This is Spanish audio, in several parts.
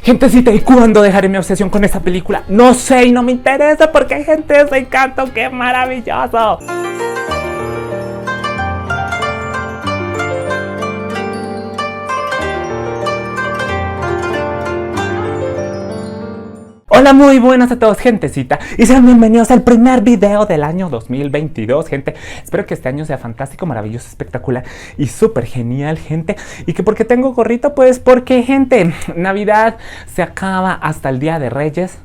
Gentecita, ¿y cuándo dejaré mi obsesión con esta película? No sé y no me interesa porque hay gente de ese Encanto. ¡Qué maravilloso! Hola, muy buenas a todos, gentecita, y sean bienvenidos al primer video del año 2022, gente. Espero que este año sea fantástico, maravilloso, espectacular y súper genial, gente. Y que porque tengo gorrito, pues porque, gente, Navidad se acaba hasta el Día de Reyes.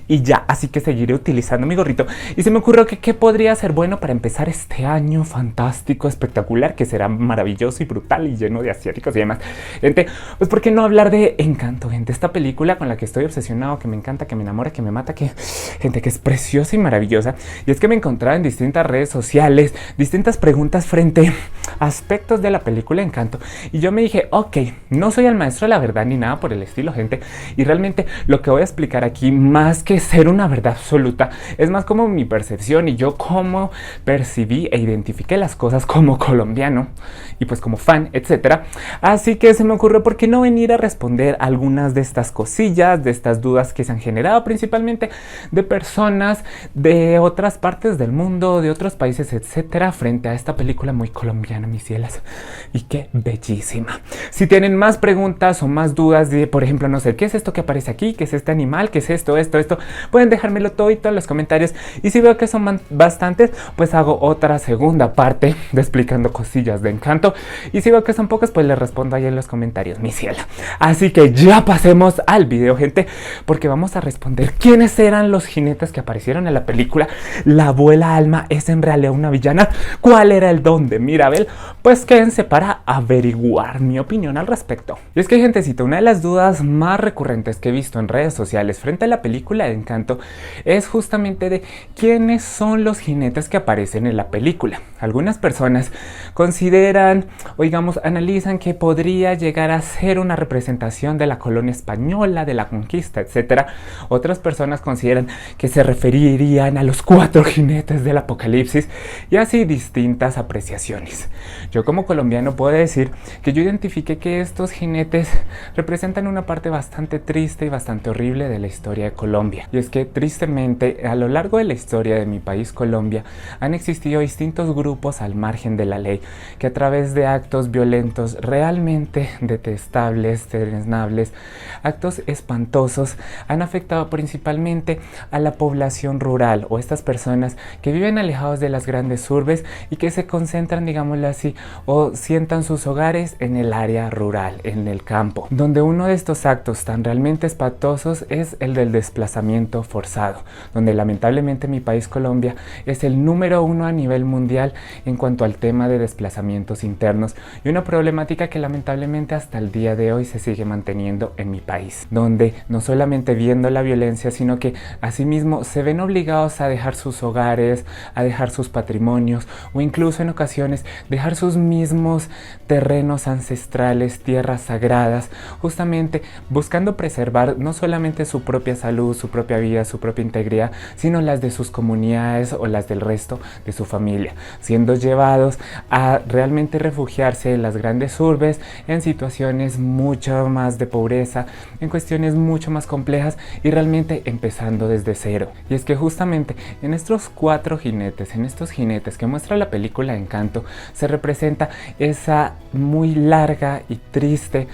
Y ya, así que seguiré utilizando mi gorrito. Y se me ocurrió que qué podría ser bueno para empezar este año fantástico, espectacular, que será maravilloso y brutal y lleno de asiáticos y demás. Gente, pues ¿por qué no hablar de Encanto, gente? Esta película con la que estoy obsesionado, que me encanta, que me enamora, que me mata, que, gente, que es preciosa y maravillosa. Y es que me encontraba en distintas redes sociales, distintas preguntas frente a aspectos de la película Encanto. Y yo me dije, ok, no soy el maestro de la verdad ni nada por el estilo, gente. Y realmente lo que voy a explicar aquí, más que ser una verdad absoluta, es más como mi percepción y yo cómo percibí e identifiqué las cosas como colombiano y pues como fan, etcétera. Así que se me ocurrió por qué no venir a responder algunas de estas cosillas, de estas dudas que se han generado principalmente de personas de otras partes del mundo, de otros países, etcétera, frente a esta película muy colombiana, mis cielas, y qué bellísima. Si tienen más preguntas o más dudas de, por ejemplo, no sé, ¿qué es esto que aparece aquí? ¿Qué es este animal? ¿Qué es esto? Esto, pueden dejármelo todo en los comentarios. Y si veo que son bastantes, pues hago otra segunda parte de explicando cosillas de Encanto. Y si veo que son pocas, pues les respondo ahí en los comentarios, mi cielo. Así que ya pasemos al video, gente, porque vamos a responder quiénes eran los jinetes que aparecieron en la película. ¿La abuela Alma es en realidad una villana? ¿Cuál era el don de Mirabel? Pues quédense para averiguar mi opinión al respecto. Y es que, gentecita, una de las dudas más recurrentes que he visto en redes sociales frente a la película de Encanto es justamente de quiénes son los jinetes que aparecen en la película. Algunas personas consideran o digamos analizan que podría llegar a ser una representación de la colonia española, de la conquista, etcétera. Otras personas consideran que se referirían a los 4 jinetes del apocalipsis y así distintas apreciaciones. Yo como colombiano puedo decir que yo identifiqué que estos jinetes representan una parte bastante triste y bastante horrible de la historia de Colombia. Y es que tristemente a lo largo de la historia de mi país, Colombia, han existido distintos grupos al margen de la ley que a través de actos violentos realmente detestables, deleznables, actos espantosos, han afectado principalmente a la población rural o estas personas que viven alejados de las grandes urbes y que se concentran, digámoslo así, o sientan sus hogares en el área rural, en el campo, donde uno de estos actos tan realmente espantosos es el del desplazamiento forzado, donde lamentablemente mi país, Colombia, es el número 1 a nivel mundial en cuanto al tema de desplazamientos internos y una problemática que lamentablemente hasta el día de hoy se sigue manteniendo en mi país, donde no solamente viendo la violencia, sino que asimismo se ven obligados a dejar sus hogares, a dejar sus patrimonios o incluso en ocasiones dejar sus mismos terrenos ancestrales, tierras sagradas, justamente buscando preservar no solamente su propia salud, su propia vida, su propia integridad, sino las de sus comunidades o las del resto de su familia, siendo llevados a realmente refugiarse en las grandes urbes en situaciones mucho más de pobreza, en cuestiones mucho más complejas y realmente empezando desde cero. Y es que justamente en estos 4 jinetes, en estos jinetes que muestra la película Encanto, se representa esa muy larga y triste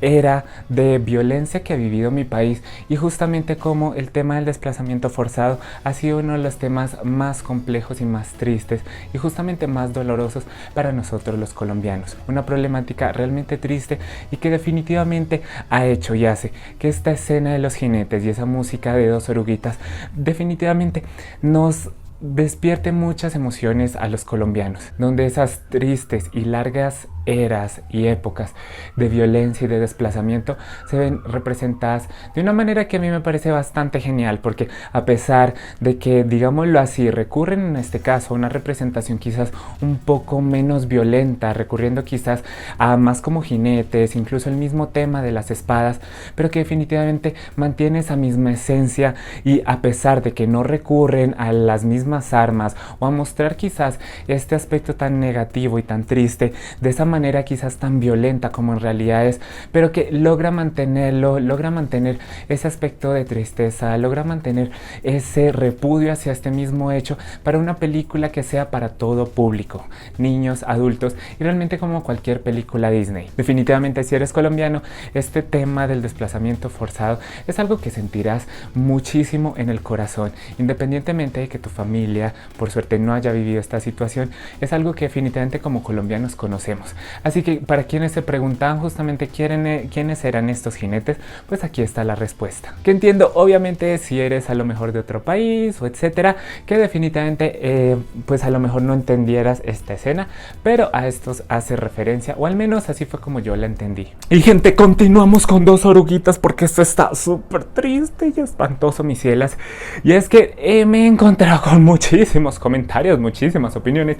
era de violencia que ha vivido mi país y justamente como el tema del desplazamiento forzado ha sido uno de los temas más complejos y más tristes y justamente más dolorosos para nosotros los colombianos. Una problemática realmente triste y que definitivamente ha hecho y hace que esta escena de los jinetes y esa música de 2 oruguitas definitivamente nos despierte muchas emociones a los colombianos, donde esas tristes y largas eras y épocas de violencia y de desplazamiento se ven representadas de una manera que a mí me parece bastante genial, porque a pesar de que, digámoslo así, recurren en este caso a una representación quizás un poco menos violenta, recurriendo quizás a más como jinetes, incluso el mismo tema de las espadas, pero que definitivamente mantiene esa misma esencia y a pesar de que no recurren a las mismas armas o a mostrar quizás este aspecto tan negativo y tan triste, de esa manera manera quizás tan violenta como en realidad es, pero que logra mantenerlo, logra mantener ese aspecto de tristeza, logra mantener ese repudio hacia este mismo hecho para una película que sea para todo público, niños, adultos y realmente como cualquier película Disney. Definitivamente, si eres colombiano, este tema del desplazamiento forzado es algo que sentirás muchísimo en el corazón, independientemente de que tu familia por suerte no haya vivido esta situación. Es algo que definitivamente como colombianos conocemos. Así que para quienes se preguntaban justamente quiénes eran estos jinetes, pues aquí está la respuesta, que entiendo obviamente si eres a lo mejor de otro país o etcétera, que definitivamente pues a lo mejor no entendieras esta escena, pero a estos hace referencia, o al menos así fue como yo la entendí. Y gente, continuamos con Dos Oruguitas porque esto está súper triste y espantoso, mis cielas. Y es que me he encontrado con muchísimos comentarios, muchísimas opiniones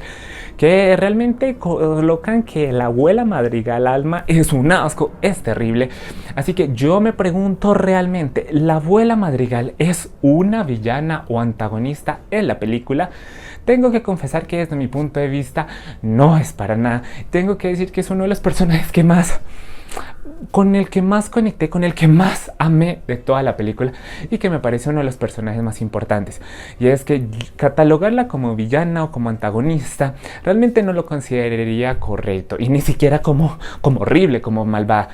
que realmente colocan que la abuela Madrigal Alma es un asco, es terrible. Así que yo me pregunto realmente, ¿la abuela Madrigal es una villana o antagonista en la película? Tengo que confesar que desde mi punto de vista no es para nada. Tengo que decir que es uno de los personajes con el que más conecté, con el que más amé de toda la película y que me parece uno de los personajes más importantes. Y es que catalogarla como villana o como antagonista realmente no lo consideraría correcto y ni siquiera como horrible, como malvada,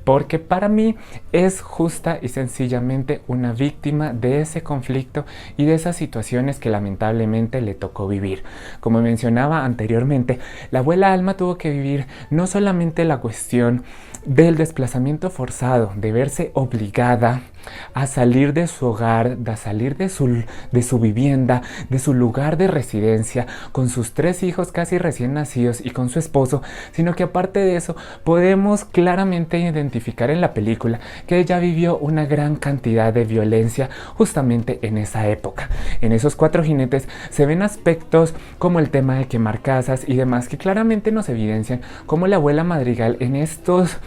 porque para mí es justa y sencillamente una víctima de ese conflicto y de esas situaciones que lamentablemente le tocó vivir. Como mencionaba anteriormente, la abuela Alma tuvo que vivir no solamente la cuestión del desplazamiento forzado, de verse obligada a salir de su hogar, a salir de su vivienda, de su lugar de residencia, con sus 3 hijos casi recién nacidos y con su esposo, sino que aparte de eso podemos claramente identificar en la película que ella vivió una gran cantidad de violencia justamente en esa época. En esos 4 jinetes se ven aspectos como el tema de quemar casas y demás que claramente nos evidencian cómo la abuela Madrigal en estos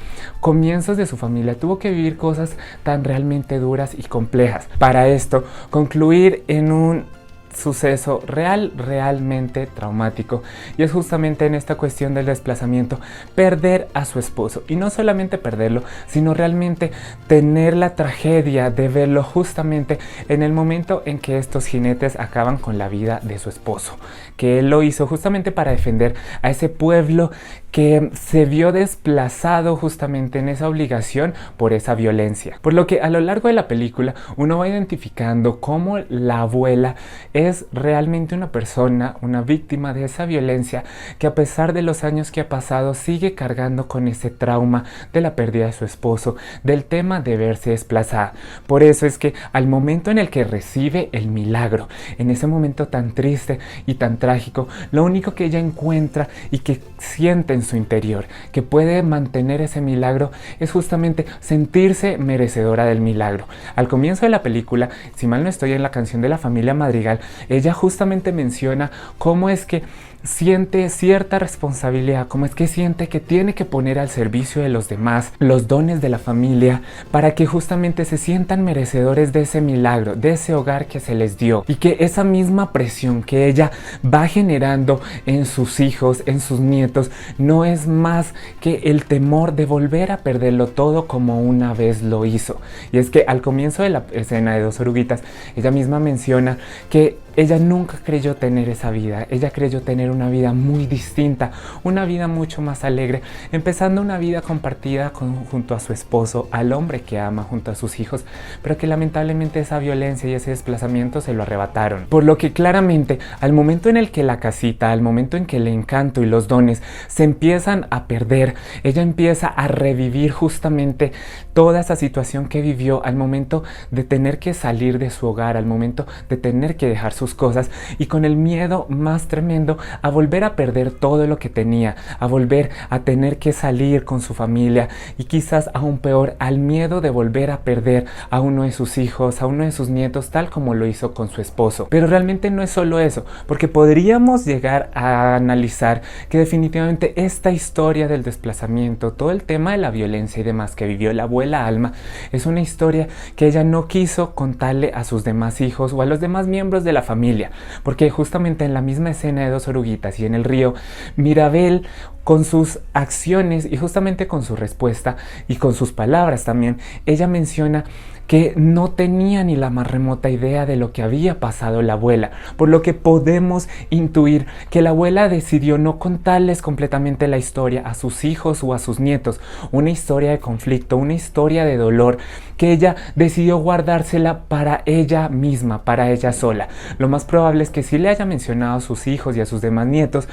comienzos de su familia tuvo que vivir cosas tan realmente duras y complejas. Para esto, concluir en un suceso realmente traumático, y es justamente en esta cuestión del desplazamiento perder a su esposo, y no solamente perderlo, sino realmente tener la tragedia de verlo justamente en el momento en que estos jinetes acaban con la vida de su esposo, que él lo hizo justamente para defender a ese pueblo que se vio desplazado justamente en esa obligación por esa violencia. Por lo que a lo largo de la película uno va identificando cómo la abuela es realmente una persona, una víctima de esa violencia que a pesar de los años que ha pasado sigue cargando con ese trauma de la pérdida de su esposo, del tema de verse desplazada. Por eso es que al momento en el que recibe el milagro, en ese momento tan triste y tan trágico, lo único que ella encuentra y que siente en su interior, que puede mantener ese milagro, es justamente sentirse merecedora del milagro. Al comienzo de la película, si mal no estoy, en la canción de la familia Madrigal, ella justamente menciona cómo es que siente cierta responsabilidad, como es que siente que tiene que poner al servicio de los demás los dones de la familia para que justamente se sientan merecedores de ese milagro, de ese hogar que se les dio, y que esa misma presión que ella va generando en sus hijos, en sus nietos, no es más que el temor de volver a perderlo todo como una vez lo hizo. Y es que al comienzo de la escena de Dos Oruguitas, ella misma menciona que ella nunca creyó tener esa vida, ella creyó tener una vida muy distinta, una vida mucho más alegre, empezando una vida compartida junto a su esposo, al hombre que ama, junto a sus hijos, pero que lamentablemente esa violencia y ese desplazamiento se lo arrebataron. Por lo que claramente al momento en el que la casita, al momento en que el encanto y los dones se empiezan a perder, ella empieza a revivir justamente toda esa situación que vivió al momento de tener que salir de su hogar, al momento de tener que dejar sus cosas, y con el miedo más tremendo a volver a perder todo lo que tenía, a volver a tener que salir con su familia, y quizás aún peor, al miedo de volver a perder a uno de sus hijos, a uno de sus nietos, tal como lo hizo con su esposo. Pero realmente no es solo eso, porque podríamos llegar a analizar que definitivamente esta historia del desplazamiento, todo el tema de la violencia y demás que vivió la abuela Alma, es una historia que ella no quiso contarle a sus demás hijos o a los demás miembros de la familia familia, porque justamente en la misma escena de Dos oruguitas y en el río, Mirabel, con sus acciones y justamente con su respuesta y con sus palabras también, ella menciona que no tenía ni la más remota idea de lo que había pasado la abuela, por lo que podemos intuir que la abuela decidió no contarles completamente la historia a sus hijos o a sus nietos, una historia de conflicto, una historia de dolor, que ella decidió guardársela para ella misma, para ella sola. Lo más probable es que sí le haya mencionado a sus hijos y a sus demás nietos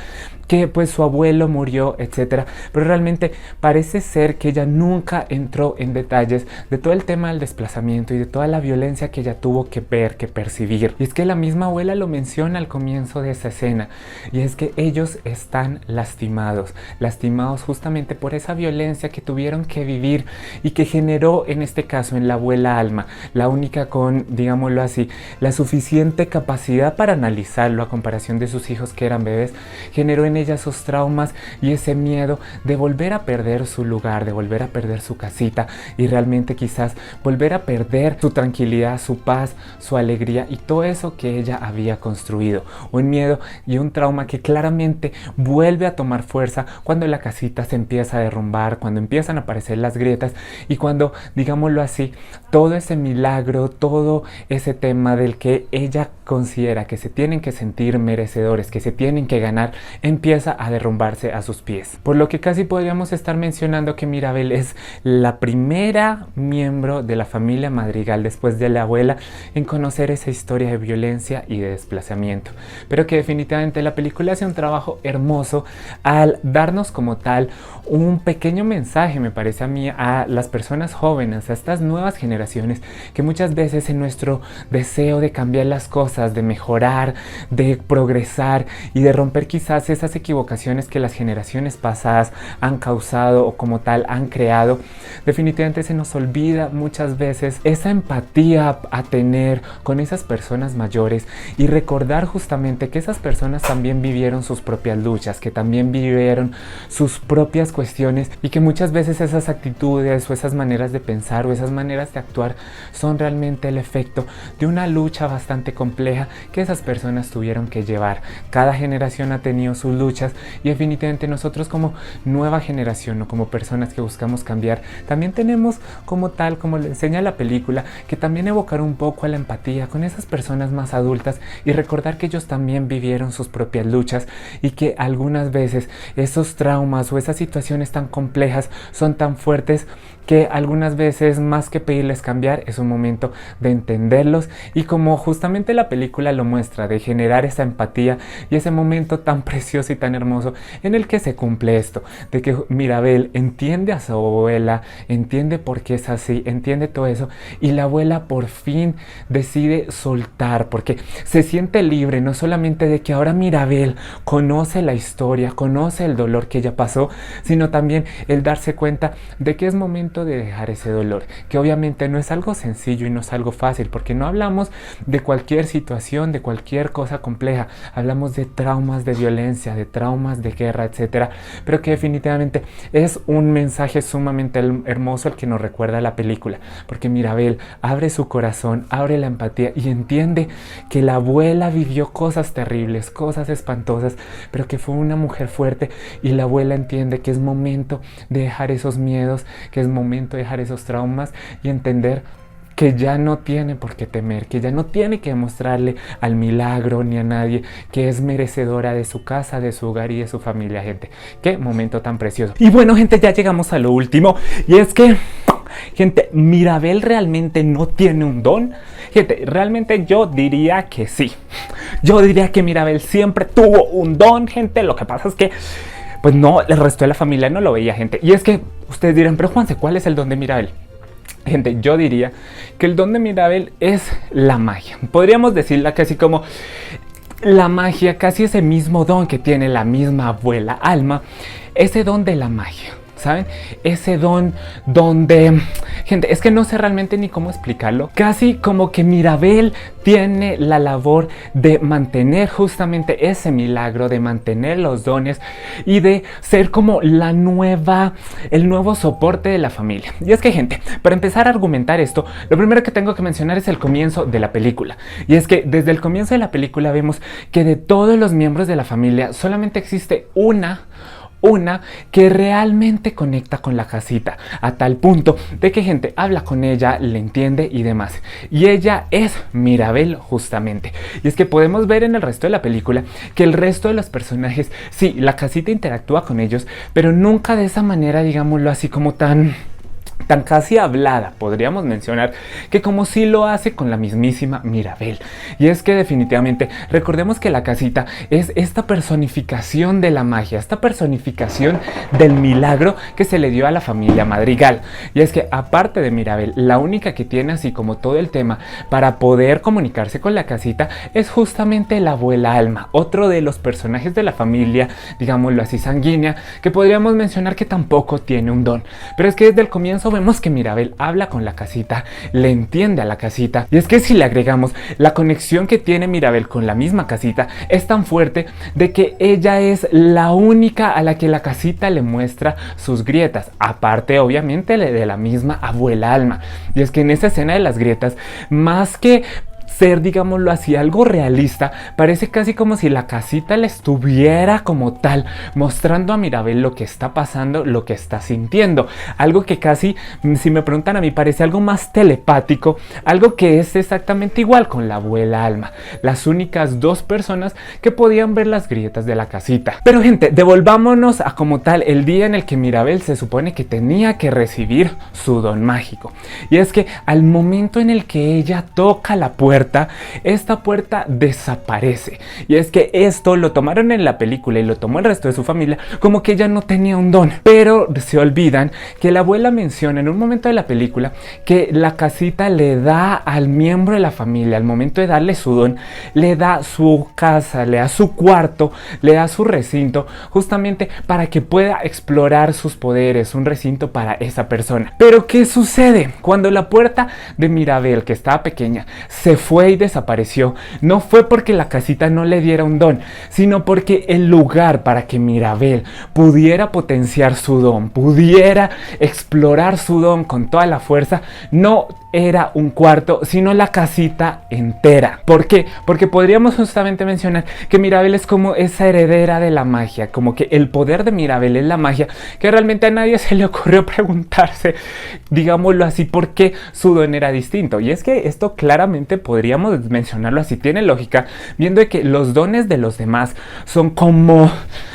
que pues su abuelo murió, etcétera, pero realmente parece ser que ella nunca entró en detalles de todo el tema del desplazamiento y de toda la violencia que ella tuvo que ver, que percibir. Y es que la misma abuela lo menciona al comienzo de esa escena, y es que ellos están lastimados justamente por esa violencia que tuvieron que vivir y que generó en este caso en la abuela Alma, la única con, digámoslo así, la suficiente capacidad para analizarlo a comparación de sus hijos que eran bebés, generó en ella esos traumas y ese miedo de volver a perder su lugar, de volver a perder su casita y realmente quizás volver a perder su tranquilidad, su paz, su alegría y todo eso que ella había construido. Un miedo y un trauma que claramente vuelve a tomar fuerza cuando la casita se empieza a derrumbar, cuando empiezan a aparecer las grietas y cuando, digámoslo así, todo ese milagro, todo ese tema del que ella considera que se tienen que sentir merecedores, que se tienen que ganar, empieza a derrumbarse a sus pies. Por lo que casi podríamos estar mencionando que Mirabel es la primera miembro de la familia Madrigal después de la abuela en conocer esa historia de violencia y de desplazamiento, pero que definitivamente la película hace un trabajo hermoso al darnos como tal un pequeño mensaje, me parece a mí, a las personas jóvenes, a estas nuevas generaciones que muchas veces en nuestro deseo de cambiar las cosas, de mejorar, de progresar y de romper quizás esas equivocaciones que las generaciones pasadas han causado o como tal han creado, definitivamente se nos olvida muchas veces esa empatía a tener con esas personas mayores y recordar justamente que esas personas también vivieron sus propias luchas, que también vivieron sus propias cuestiones y que muchas veces esas actitudes o esas maneras de pensar o esas maneras de actuar son realmente el efecto de una lucha bastante compleja que esas personas tuvieron que llevar. Cada generación ha tenido sus luchas y definitivamente nosotros como nueva generación o como personas que buscamos cambiar también tenemos como tal, como le enseña la película, que también evocar un poco a la empatía con esas personas más adultas y recordar que ellos también vivieron sus propias luchas y que algunas veces esos traumas o esas situaciones tan complejas son tan fuertes que algunas veces más que pedirles cambiar es un momento de entenderlos y como justamente la película lo muestra, de generar esa empatía y ese momento tan precioso y tan hermoso en el que se cumple esto, de que Mirabel entiende a su abuela, entiende por qué es así, entiende todo eso y la abuela por fin decide soltar porque se siente libre no solamente de que ahora Mirabel conoce la historia, conoce el dolor que ella pasó, sino también el darse cuenta de que es momento de dejar ese dolor, que obviamente no es algo sencillo y no es algo fácil, porque no hablamos de cualquier situación, de cualquier cosa compleja, hablamos de traumas de violencia, de traumas de guerra, etcétera, pero que definitivamente es un mensaje sumamente hermoso el que nos recuerda la película, porque Mirabel abre su corazón, abre la empatía y entiende que la abuela vivió cosas terribles, cosas espantosas, pero que fue una mujer fuerte y la abuela entiende que es momento de dejar esos miedos, que es momento de dejar esos traumas y entender que ya no tiene por qué temer, que ya no tiene que demostrarle al milagro ni a nadie que es merecedora de su casa, de su hogar y de su familia, gente. Qué momento tan precioso. Y bueno, gente, ya llegamos a lo último y es que, gente, Mirabel realmente no tiene un don. Gente, realmente yo diría que sí. Yo diría que Mirabel siempre tuvo un don, gente. Lo que pasa es que pues no, el resto de la familia no lo veía, gente. Y es que ustedes dirán, pero Juanse, ¿cuál es el don de Mirabel? Gente, yo diría que el don de Mirabel es la magia. Podríamos decirla casi como la magia, casi ese mismo don que tiene la misma abuela Alma, ese don de la magia. ¿saben? Ese don donde, gente, es que no sé realmente ni cómo explicarlo. Casi como que Mirabel tiene la labor de mantener justamente ese milagro, de mantener los dones y de ser como el nuevo soporte de la familia. Y es que, gente, para empezar a argumentar esto, lo primero que tengo que mencionar es el comienzo de la película. Y es que desde el comienzo de la película vemos que de todos los miembros de la familia solamente existe una que realmente conecta con la casita, a tal punto de que gente habla con ella, le entiende y demás. Y ella es Mirabel, justamente. Y es que podemos ver en el resto de la película que el resto de los personajes, sí, la casita interactúa con ellos, pero nunca de esa manera, digámoslo así, como tan casi hablada, podríamos mencionar, que como si lo hace con la mismísima Mirabel. Y es que definitivamente recordemos que la casita es esta personificación de la magia, esta personificación del milagro que se le dio a la familia Madrigal. Y es que aparte de Mirabel, la única que tiene así como todo el tema para poder comunicarse con la casita es justamente la abuela Alma, otro de los personajes de la familia, digámoslo así, sanguínea, que podríamos mencionar que tampoco tiene un don. Pero es que desde el comienzo vemos que Mirabel habla con la casita, le entiende a la casita, y es que si le agregamos la conexión que tiene Mirabel con la misma casita es tan fuerte de que ella es la única a la que la casita le muestra sus grietas, aparte obviamente de la misma abuela Alma. Y es que en esa escena de las grietas, más que ser, digámoslo así, algo realista, parece casi como si la casita le estuviera como tal mostrando a Mirabel lo que está pasando, lo que está sintiendo, algo que casi, si me preguntan a mí, parece algo más telepático, algo que es exactamente igual con la abuela Alma, las únicas dos personas que podían ver las grietas de la casita. Pero gente, devolvámonos a como tal el día en el que Mirabel se supone que tenía que recibir su don mágico, y es que al momento en el que ella toca la puerta, esta puerta desaparece. Y es que esto lo tomaron en la película y lo tomó el resto de su familia como que ella no tenía un don, pero se olvidan que la abuela menciona en un momento de la película que la casita le da al miembro de la familia, al momento de darle su don, le da su casa, le da su cuarto, le da su recinto, justamente para que pueda explorar sus poderes, un recinto para esa persona. Pero ¿qué sucede? Cuando la puerta de Mirabel, que estaba pequeña, se fue y desapareció, no fue porque la casita no le diera un don, sino porque el lugar para que Mirabel pudiera potenciar su don, pudiera explorar su don con toda la fuerza, no era un cuarto, sino la casita entera. ¿Por qué? Porque podríamos justamente mencionar que Mirabel es como esa heredera de la magia, como que el poder de Mirabel es la magia, que realmente a nadie se le ocurrió preguntarse, digámoslo así, por qué su don era distinto. Y es que esto claramente podríamos mencionarlo así, tiene lógica, viendo que los dones de los demás son como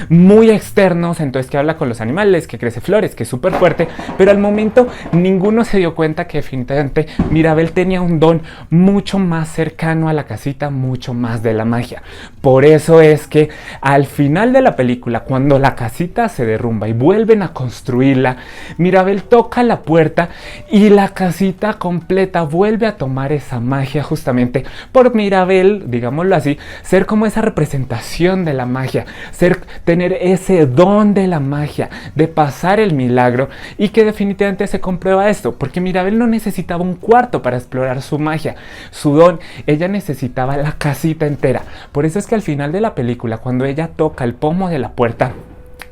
muy externos, entonces que habla con los animales, que crece flores, que es súper fuerte, pero al momento ninguno se dio cuenta que definitivamente Mirabel tenía un don mucho más cercano a la casita, mucho más de la magia. Por eso es que al final de la película, cuando la casita se derrumba y vuelven a construirla, Mirabel toca la puerta y la casita completa vuelve a tomar esa magia, justamente por Mirabel, digámoslo así, ser como esa representación de la magia, tener ese don de la magia, de pasar el milagro, y que definitivamente se comprueba esto, porque Mirabel no necesitaba un cuarto para explorar su magia, su don, ella necesitaba la casita entera. Por eso es que al final de la película, cuando ella toca el pomo de la puerta,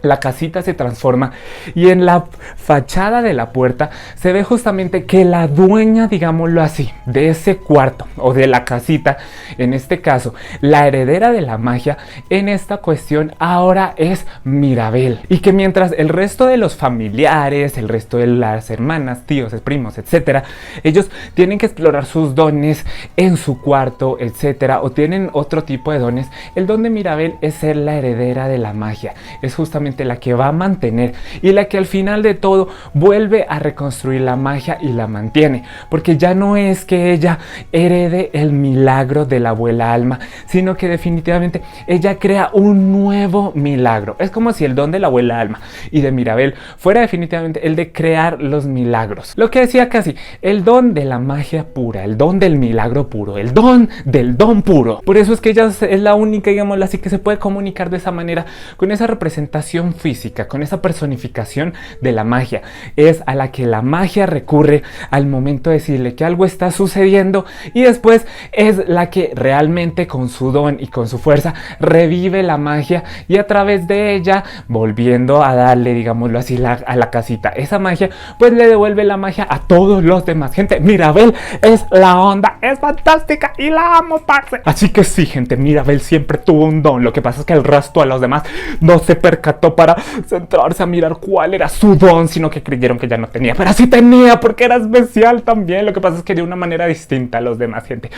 la casita se transforma y en la fachada de la puerta se ve justamente que la dueña, digámoslo así, de ese cuarto o de la casita, en este caso la heredera de la magia, en esta cuestión ahora es Mirabel. Y que mientras el resto de los familiares, el resto de las hermanas, tíos, primos, etcétera, ellos tienen que explorar sus dones en su cuarto, etcétera, o tienen otro tipo de dones, el don de Mirabel es ser la heredera de la magia, es justamente la que va a mantener y la que al final de todo vuelve a reconstruir la magia y la mantiene, porque ya no es que ella herede el milagro de la abuela Alma, sino que definitivamente ella crea un nuevo milagro. Es como si el don de la abuela Alma y de Mirabel fuera definitivamente el de crear los milagros, lo que decía casi el don de la magia pura, el don del milagro puro, el don del don puro. Por eso es que ella es la única, digámoslo así, que se puede comunicar de esa manera, con esa representación cuestión física, con esa personificación de la magia. Es a la que la magia recurre al momento de decirle que algo está sucediendo, y después es la que realmente con su don y con su fuerza revive la magia, y a través de ella, volviendo a darle, digámoslo así, a la casita esa magia, pues le devuelve la magia a todos los demás. Gente, Mirabel es la onda, es fantástica y la amo, parce. Así que sí, gente, Mirabel siempre tuvo un don. Lo que pasa es que el resto de los demás no se percató para centrarse a mirar cuál era su don, sino que creyeron que ya no tenía, pero sí tenía, porque era especial también. Lo que pasa es que de una manera distinta a los demás, gente.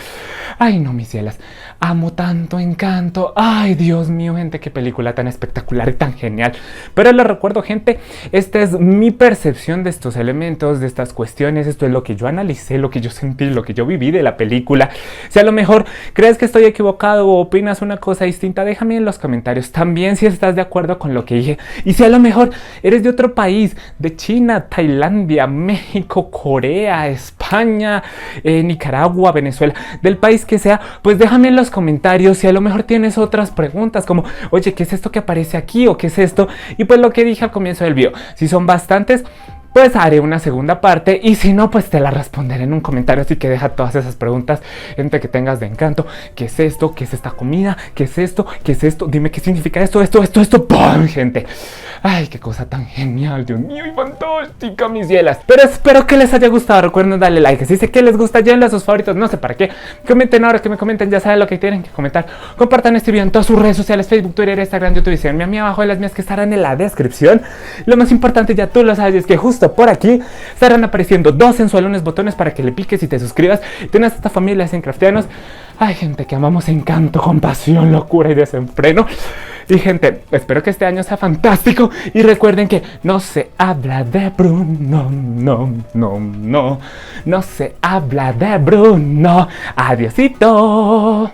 Ay, no, mis cielas, amo tanto Encanto. Ay, Dios mío, gente, qué película tan espectacular y tan genial. Pero les recuerdo, gente, esta es mi percepción de estos elementos, de estas cuestiones. Esto es lo que yo analicé, lo que yo sentí, lo que yo viví de la película. Si a lo mejor crees que estoy equivocado o opinas una cosa distinta, déjame en los comentarios también si estás de acuerdo con lo que dije. Y si a lo mejor eres de otro país, de China, Tailandia, México, Corea, España, Nicaragua, Venezuela, del país que sea, pues déjame en los comentarios si a lo mejor tienes otras preguntas como, oye, ¿qué es esto que aparece aquí? ¿O qué es esto? Y pues lo que dije al comienzo del video, si son bastantes, pues haré una segunda parte, y si no, pues te la responderé en un comentario. Así que deja todas esas preguntas, gente, que tengas de Encanto. ¿Qué es esto? ¿Qué es esta comida? ¿Qué es esto? ¿Qué es esto? Dime qué significa esto, ¡pum! Gente, ay, qué cosa tan genial, Dios mío, y fantástica, mis cielas. Pero espero que les haya gustado. Recuerden darle like, si sé que les gusta, llévenlo a sus favoritos, no sé para qué. Comenten ahora, que me comenten, ya saben lo que tienen que comentar. Compartan este video en todas sus redes sociales, Facebook, Twitter, Instagram, YouTube, y síganme a mí abajo de las mías que estarán en la descripción. Lo más importante, ya tú lo sabes, es que justo por aquí estarán apareciendo 2 sensualones botones para que le piques y te suscribas y tengas esta familia de Minecraftianos. Ay, gente, que amamos Encanto con pasión, locura y desenfreno. Y gente, espero que este año sea fantástico. Y recuerden que no se habla de Bruno, no se habla de Bruno. Adiosito.